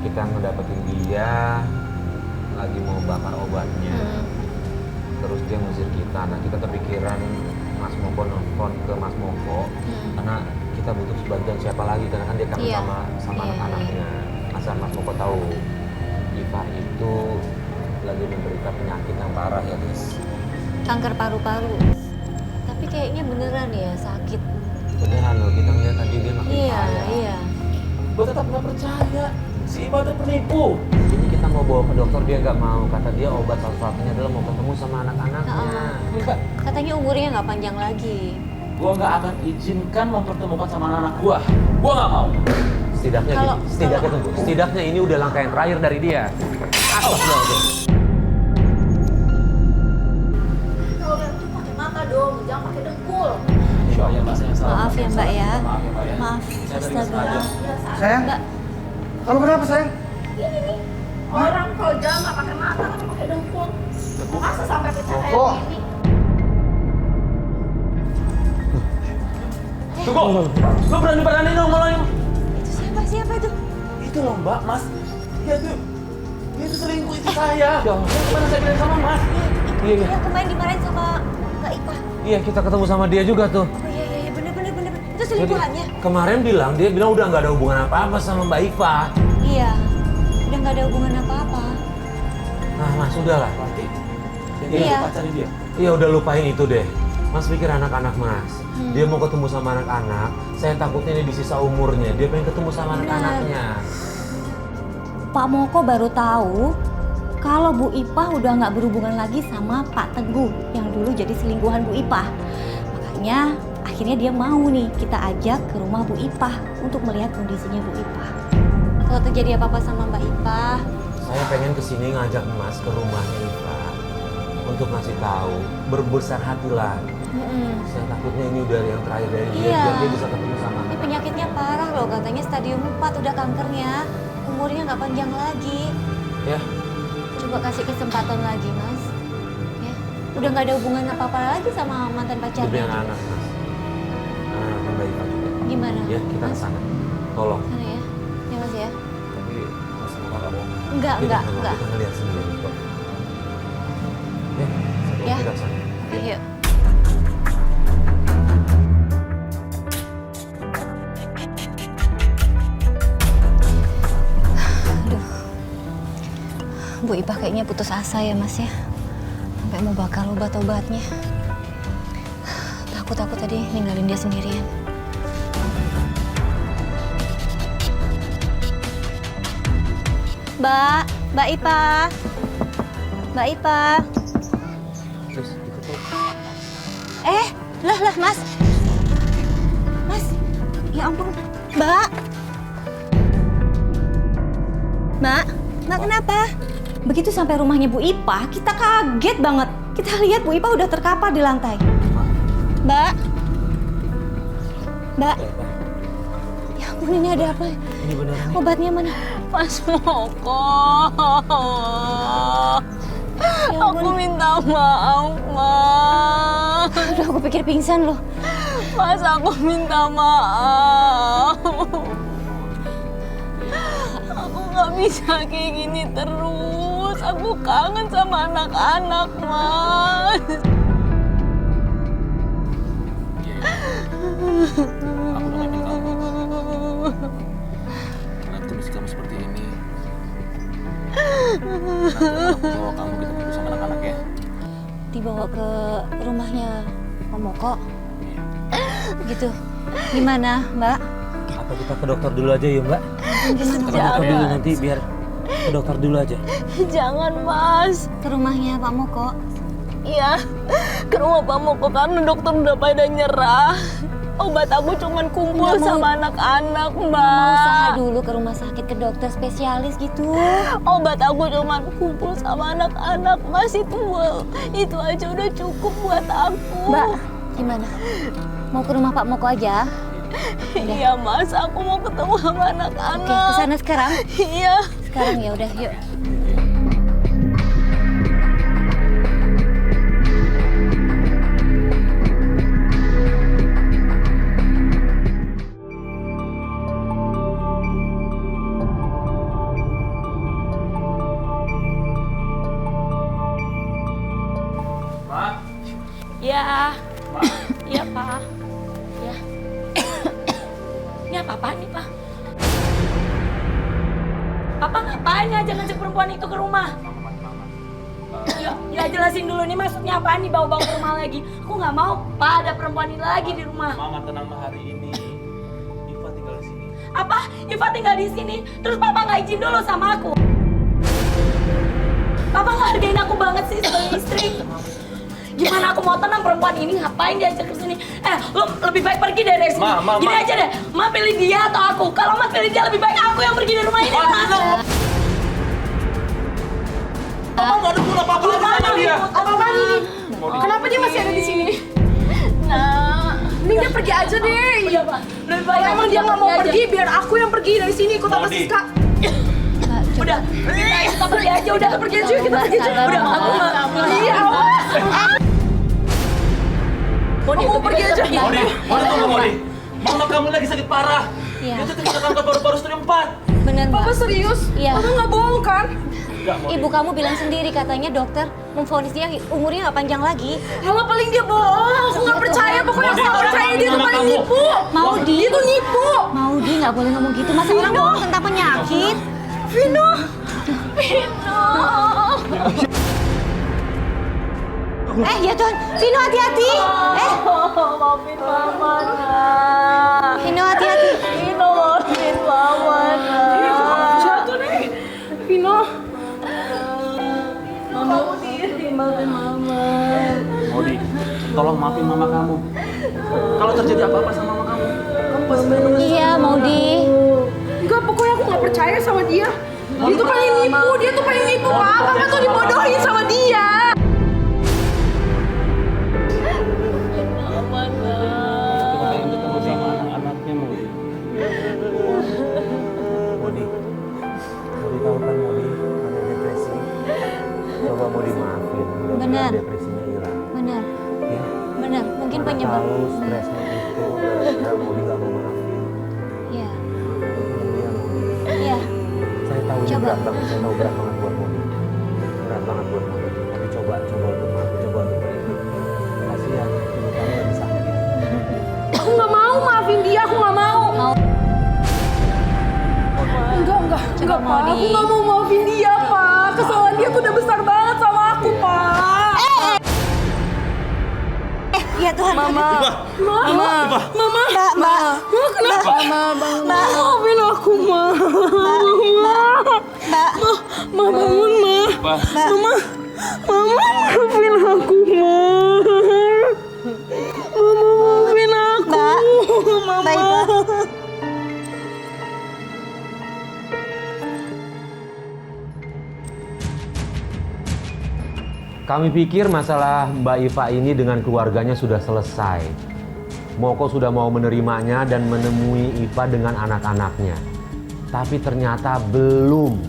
kita ngedapetin dia lagi mau bakar obatnya. Terus dia ngusir kita. Nah kita kepikiran Mas Moko nelfon ke Mas Moko karena kita butuh bantuan siapa lagi karena kan dia kangen sama anak-anaknya. Asal Mas Moko tahu Iva itu lagi menderita penyakit yang parah ya guys. Kanker paru-paru. Tapi kayaknya beneran ya sakit. Beneran loh, kita ngeliat tadi dia makin kaya. Iya. Gue tetap nggak percaya. Si Iva itu penipu. Ini kita mau bawa ke dokter, dia nggak mau. Kata dia obat satu-satunya adalah mau ketemu sama anak-anaknya. Enggak. Katanya umurnya nggak panjang lagi. Gue nggak akan izinkan mempertemukan sama anak-anak gue. Gue nggak mau. Setidaknya tunggu. Setidaknya ini udah langkah yang terakhir dari dia. Kalau lihat tuh pakai mata dong, jangan pakai dengkul. Ya, Mbak, saya salah. Maaf ya Mbak ya. Maaf ya, Mbak ya. Maaf. Saya tidak sengaja. Astaga. Sayang, Mbak, kamu kenapa sayang? Ini nih, orang kalau jalan nggak pakai mata tapi pakai dengkul. Masa sampai pecah kayak Oh. gini? Tunggu. Lo berani-berani dong ngomongin. itu siapa itu? Itu loh Mbak, Mas. Dia itu selingkuh itu saya. Yang kemarin saya bilang sama Mas. Iya. Yang kemarin dimarahin sama Kak Ipa. Iya, kita ketemu sama dia juga tuh. Oh iya bener. Itu selingkuhannya. Kemarin dia bilang udah nggak ada hubungan apa-apa sama Mbak Iva. Iya. Udah nggak ada hubungan apa-apa. Nah, Mas, udahlah. Berarti Iya. pacarin dia. Iya, udah lupain itu deh. Mas pikir anak-anak Mas. Dia mau ketemu sama anak-anak. Saya takutnya ini di sisa umurnya. Dia pengen ketemu sama anak-anaknya. Pak Moko baru tahu kalau Bu Ipah udah nggak berhubungan lagi sama Pak Teguh yang dulu jadi selingkuhan Bu Ipah. Makanya akhirnya dia mau nih kita ajak ke rumah Bu Ipah untuk melihat kondisinya Bu Ipah. Kalau terjadi apa-apa sama Mbak Ipah, Saya pengen kesini ngajak Mas ke rumahnya Iva untuk ngasih tahu, berbesar hatilah. Saya takutnya ini udah yang terakhir dari dia, Iya. biar dia bisa ketemu sama ini anak. penyakitnya parah loh, katanya stadium 4 udah kankernya. Umurnya nggak panjang lagi. Ya, Coba kasih kesempatan lagi, Mas. Ya, udah nggak ada hubungan apa-apa lagi sama mantan demi pacarnya. anak-anak Mas. Anak Mbak Iva juga. Gimana? Ya, kita ke Mas? sana. Tolong. Sana ya. Ya, Mas ya. Tapi Mas Moko nggak bohong. Enggak. Kita ngeliat sendiri kok. Ya, Ya. kita ke sana. Oke, yuk. Aduh. Bu Ipah kayaknya putus asa ya, Mas ya. Sampai mau bakar obat-obatnya. Takut aku tadi ninggalin dia sendirian. Mbak Ipah. Mbak Ipah. Terus, kita tuh. Lah, Mas. Mas, ya ampun. Mbak, kenapa? Begitu sampai rumahnya Bu Ipah, kita kaget banget. Kita lihat Bu Ipah udah terkapar di lantai. Mbak. Ya ampun, ini ada apa? Ini beneran nih. Obatnya mana? Mas Moko, Ya aku ampun. minta maaf, Mas. Aduh, aku pikir pingsan loh. Mas, aku minta maaf. Aku nggak bisa kayak gini terus. Aku kangen sama anak-anak, Mas. Aku udah minta maaf. Karena kondisi kamu seperti ini. Nanti aku bawa kamu kita ketemu sama anak-anak ya. Dibawa ke rumahnya Pak Moko. Begitu. Gimana, Mbak? Apa kita ke dokter dulu aja yuk, Mbak? Ke dokter dulu nanti biar ke dokter dulu aja. Jangan, Mas. Ke rumahnya Pak Moko. Iya, ke rumah Pak Moko karena dokter udah pada nyerah. Obat aku cuman kumpul Nggak mau- sama anak-anak, Mau usaha Mbak. dulu ke rumah sakit ke dokter spesialis gitu. Obat aku cuman kumpul sama anak-anak, Mas. Itu aja udah cukup buat aku. Mbak, gimana? Mau ke rumah Pak Moko aja? Udah. Iya, Mas. Aku mau ketemu sama Oke, anak-anak. ke sana sekarang. Iya. Sekarang ya udah, yuk. Papa ngapain ngajak-ngajak perempuan itu ke rumah? Ya jelasin dulu nih maksudnya apaan nih bawa-bawa ke rumah lagi. Aku nggak mau Pak ada perempuan ini lagi di rumah. Mama tenang hari ini. Iva tinggal di sini. Apa? Iva tinggal di sini. Terus Papa nggak izin dulu sama aku. Papa nggak hargain aku banget sih sebagai istri. Gimana aku mau tenang perempuan ini ngapain diajak ke sini? Lu lebih baik pergi dari sini. Gini aja deh, Ma pilih dia atau aku. Kalau Ma pilih dia lebih baik aku yang pergi dari rumah ini. Papa nggak ada guna apa-apa lagi sama dia. Apa-apaan ini? Kenapa dia masih ada di sini? Nah, Mending dia pergi aja deh. Udah Pak, lebih baik Kalau emang dia nggak mau pergi, biar aku yang pergi dari sini ikut Tante Modi. Siska. Udah, lebih baik kita pergi aja. Udah pergi aja, kita pergi aja. Udah, aku nggak. Iya, Aku mau pergi aja. Modi, tunggu Modi. Mama kamu lagi sakit parah. Iya. Itu kecelakaan paru-paru stadium 4. Bener Papa Mbak. serius? Iya. Papa nggak bohong kan? Enggak, Modi. Ibu kamu bilang sendiri katanya dokter memvonis dia umurnya nggak panjang lagi. Malah paling dia bohong. Aku nggak percaya. Pokoknya aku nggak percaya dia tuh paling nipu. Maudi. Dia tuh nipu. Maudi nggak boleh ngomong gitu. Masa orang bohong tentang penyakit? Vino. Ya Tuhan, Vino hati-hati. maafin Mama, Nak. Vino hati-hati. Vino, maafin Mama, Nak. Jatuh nih. Vino. Mama diri, maafin Mama. Modi, tolong maafin mama kamu. Kalau terjadi apa-apa sama mama kamu pasti kena menyesal. Iya, Maudi. Enggak, pokoknya aku nggak percaya sama dia. Dia tuh paling nipu. Dia tuh paling nipu. Papa tuh dibodohin sama dia. Mama, Nak. Kita pengen ketemu sama anak-anaknya, Modi. Modi tahu kan Modi ada depresi. Coba Modi maafin, Benar. mudah-mudahan depresinya hilang. Benar, Ya, benar. Mungkin mana penyebab. tahu stresnya itu gara-gara Modi gak mau maafin. Iya, Iya Modi. iya. Saya tahu ini Coba. berat banget, saya tahu berat banget buat Modi. Berat banget buat Modi. Tapi coba untuk maafin, coba untuk berhenti. Kasihan, ibu kamu lagi sakit. Aku nggak mau maafin dia. Aku nggak mau. Enggak, Coba, Pak. Modi. Aku nggak mau maafin dia, Pak. Kesalahan dia tuh udah besar banget sama aku, Pak. Iya Tuhan. Mama. Mbak. Kenapa? Mbak. Maafin aku, Ma. Mbak. Ma, bangun, Ma. Mama. Mama, maafin aku, Ma. Mama, maafin aku. Mama. Baik, Mbak. Kami pikir masalah Mbak Iva ini dengan keluarganya sudah selesai. Moko sudah mau menerimanya dan menemui Iva dengan anak-anaknya. Tapi ternyata belum.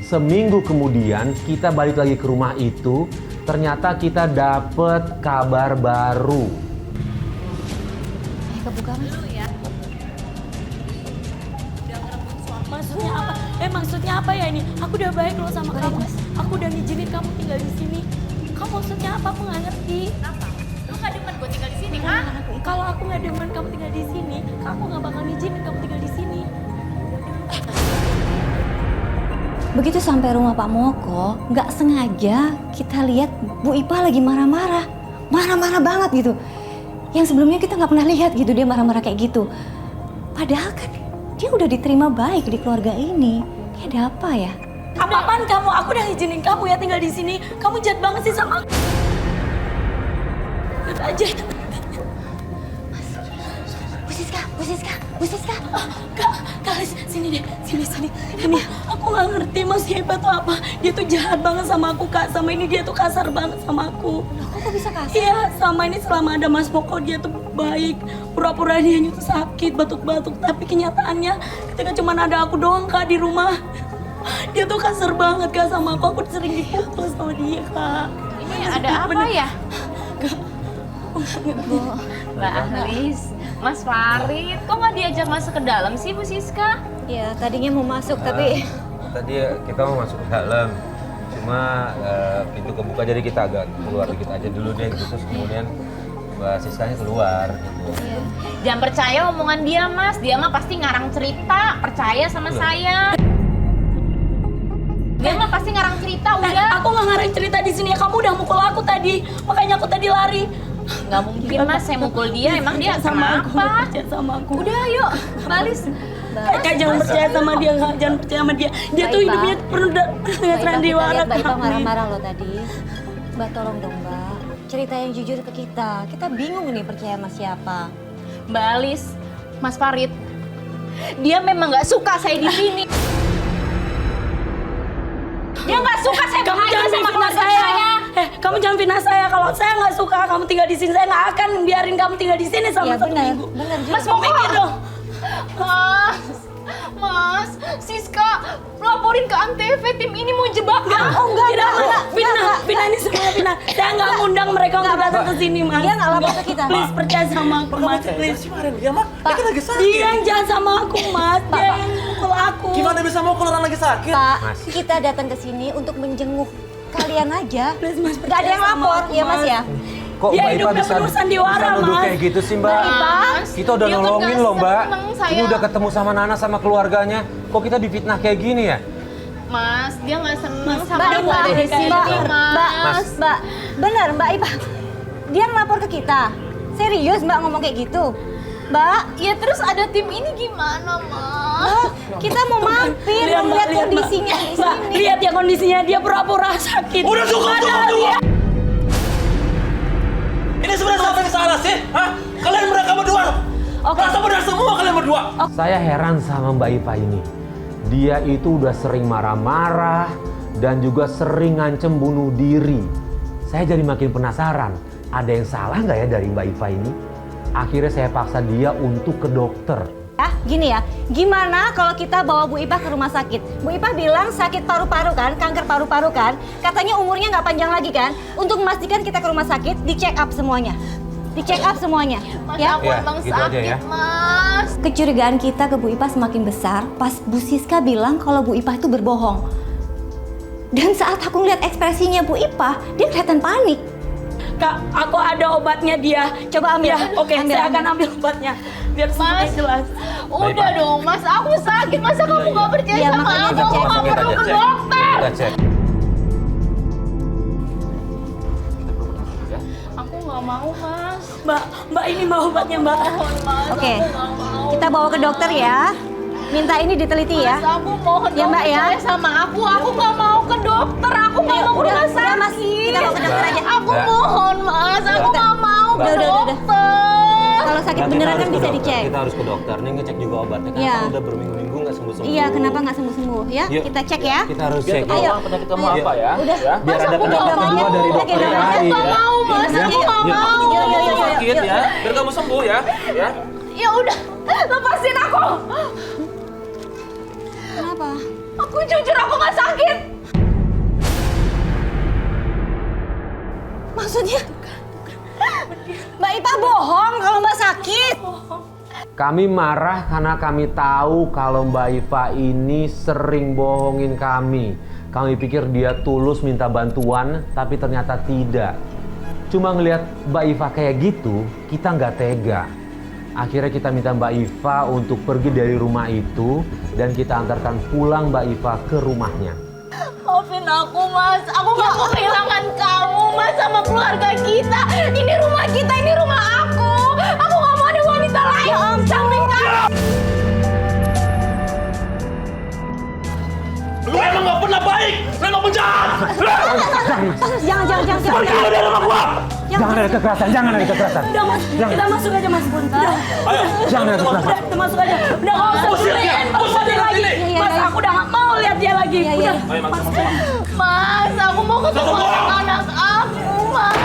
Seminggu kemudian kita balik lagi ke rumah itu, ternyata kita dapet kabar baru. Kebuka Mas. Maksudnya apa? Maksudnya apa ya ini? Aku udah baik loh sama kamu. Aku udah ngizinin kamu tinggal di sini. Kamu maksudnya apa? Aku nggak ngerti. Kenapa? Lu nggak demen gue tinggal di sini, ha? Kalau aku nggak demen kamu tinggal di sini, aku nggak bakal ngizinin kamu tinggal di sini. Begitu sampai rumah Pak Moko, nggak sengaja kita lihat Bu Ipa lagi marah-marah. Marah-marah banget gitu. Yang sebelumnya kita nggak pernah lihat gitu dia marah-marah kayak gitu. Padahal kan dia udah diterima baik di keluarga ini. Dia ada apa ya? Apa-apaan kamu? Aku udah ngizinin kamu ya tinggal di sini. Kamu jahat banget sih sama aku. Lihat aja. Bu Siska. Kak, sini deh, sini. Ini aku nggak ngerti Mas Ipa tuh apa. Dia tuh jahat banget sama aku Kak. Sama ini dia tuh kasar banget sama aku. Loh, kok bisa kasar? Iya, sama ini selama ada Mas Moko dia tuh baik. Pura-pura dia tuh sakit, batuk-batuk. Tapi kenyataannya ketika cuma ada aku doang Kak di rumah. Dia tuh kasar banget Kak sama aku. Aku sering dipukul sama dia Kak. Ini ada apa ya? Mbak Aris, Mas Farid, kok nggak diajak masuk ke dalam sih Bu Siska? Ya, tadinya mau masuk tapi Tadi kita mau masuk ke dalam, cuma pintu kebuka jadi kita agak keluar dikit aja dulu deh gitu. Terus kemudian Mbak Siskanya keluar gitu. Jangan percaya omongan dia, Mas. Dia mah pasti ngarang cerita. Percaya sama saya. sering cerita di sini ya, kamu udah mukul aku tadi, makanya aku tadi lari. Nggak mungkin Mas, saya mukul dia. Emang dia Sama aku, kenapa? percaya sama aku. Udah ayo, balis. Kak, jangan percaya sama dia, Kak. Jangan percaya sama dia. Dia Mbak tuh Ipa. hidupnya penuh dengan Mbak Ipa, kita sandiwara. lihat Mbak Ipa Kak. marah-marah loh tadi. Mbak tolong dong Mbak, cerita yang jujur ke kita. Kita bingung nih percaya sama siapa. Balis, Mas Farid. Dia memang nggak suka saya di sini. Dia nggak suka saya Kamu bahagia jangan sama fitnah keluarga saya. saya. Kamu jangan fitnah saya. Kalau saya nggak suka kamu tinggal di sini, saya nggak akan biarin kamu tinggal di sini sama Iya satu benar, minggu. benar juga. Mas mau Mikir dong. Mas, Siska laporin ke Antv, tim ini mau jebak aku. Tidak, Fitnah ini semua fitnah. Saya nggak ngundang mereka untuk datang ke sini, Mas. Dia nggak lapor ke kita. Please percaya sama aku, Mas. Please. Sih marahin dia, Mak. Dia kan lagi sakit. Dia yang jahat sama aku, Mas. Dia yang mukul aku. Gimana bisa mau kalau orang lagi sakit? Pak, Mas. kita datang ke sini untuk menjenguk kalian aja. Please, Mas, Gak ada yang percaya sama lapor, aku, ya Mas Mas. ya? Kok Dia Mbak Ipa hidupnya bisa, penuh sandiwara, nuduh Mas. kayak gitu sih Mbak? Mas, Kita udah dia kan nolongin nggak loh Mbak. seneng saya. Ini udah ketemu sama Nana sama keluarganya. Kok kita difitnah kayak gini ya? Mas, dia nggak seneng Mas, sama Mbak aku Ipa, ada di sini, Mas. Mbak, benar Mbak Ipa. Dia ngelapor ke kita. Serius Mbak ngomong kayak gitu? Mbak, Ya terus ada tim ini gimana, Mas? kita mau mampir, Lihat, mau Mbak, lihat lihat, Mbak. kondisinya di Mbak, sini. lihat ya kondisinya. Dia pura-pura sakit. Udah cukup. Padahal Ini sebenarnya siapa yang salah sih? Hah? Kalian mereka berdua. Rasa benar semua kalian berdua. Saya heran sama Mbak Ipa ini. Dia itu udah sering marah-marah dan juga sering ngancem bunuh diri. Saya jadi makin penasaran. Ada yang salah nggak ya dari Mbak Ipa ini? Akhirnya saya paksa dia untuk ke dokter. Ya, gini ya, gimana kalau kita bawa Bu Ipa ke rumah sakit? Bu Ipa bilang sakit paru-paru kan, kanker paru-paru kan, katanya umurnya nggak panjang lagi kan? Untuk memastikan kita ke rumah sakit, di-check up semuanya. Di-check up semuanya, Mas, ya. aku Ya, emang gitu aja sakit, ya. Mas. Kecurigaan kita ke Bu Ipa semakin besar pas Bu Siska bilang kalau Bu Ipa itu berbohong. Dan saat aku ngeliat ekspresinya Bu Ipa, dia kelihatan panik. Kak, aku ada obatnya dia. Coba ambil. Ya, oke, Ambil, saya ambil. akan ambil obatnya. Biar semuanya Mas. jelas. Udah dong, Mas. Aku sakit. Masa kamu nggak percaya Iya, sama makanya aku? kita Aku cek. nggak Kita perlu ke cek. dokter. Kita cek. Aku nggak mau, Mas. Mbak ini mau obatnya, Mbak. Mohon, Mas. Oke, Aku nggak mau. kita bawa ke dokter ya. Minta ini diteliti ya. Mas, aku mohon Ya, dong Mbak, ya. percaya sama aku. Aku nggak mau ke dokter. Aku nggak mau ke rumah Mas, sakit. kita bawa ke dokter aja. Aku Mbak. mohon, Mas. Aku Mbak. nggak mau ke Udah. dokter. Kalau sakit Nah, beneran harus kan ke bisa dokter. dicek. Kita harus ke dokter. Nih ngecek juga obatnya. Iya. Kan udah berminggu-minggu nggak sembuh-sembuh. Iya, kenapa nggak sembuh-sembuh ya? Yuk. Kita cek ya. Kita harus Biar cek. ketahuan Ayo. penyakit kamu Ayo. apa ya? Udah. Ya. Biar Mas, ada aku pendapat nggak kedua mau. dari dokter Oke, yang dokter. lain. Nggak ya. mau, Mas. Ya. Aku nggak Yuk. mau. Yuk. Sakit ya. Biar kamu sembuh ya. Ya. Ya udah, lepasin aku. Kenapa? Aku jujur aku nggak sakit. Maksudnya? Mbak Ipa bohong kalau Mbak sakit. Kami marah karena kami tahu kalau Mbak Iva ini sering bohongin kami. Kami pikir dia tulus minta bantuan, tapi ternyata tidak. Cuma ngelihat Mbak Iva kayak gitu, kita nggak tega. Akhirnya kita minta Mbak Iva untuk pergi dari rumah itu dan kita antarkan pulang Mbak Iva ke rumahnya. Maafin aku, Mas. Aku nggak mau kehilangan kamu, Mas, sama keluarga kita. Ini rumah kita, ini rumah aku. Aku nggak mau ada wanita lain samping kamu. Lu emang nggak pernah baik. Lu emang penjahat. Jangan. Pergi lu dari rumah gua. Jangan ada kekerasan, jangan ada kekerasan. Udah, Mas. Kita masuk aja, Mas. Udah. Ayo. Jangan ada kekerasan. Udah, kita masuk aja. Udah, nggak usah Usir dia, peduliin usir Mas dia lagi. dari sini. Mas, aku udah nggak mau lihat dia lagi. Iya, Udah. iya. Ayo, Mas. Mas, aku mau ketemu Jangan bohong. anak aku, Mas.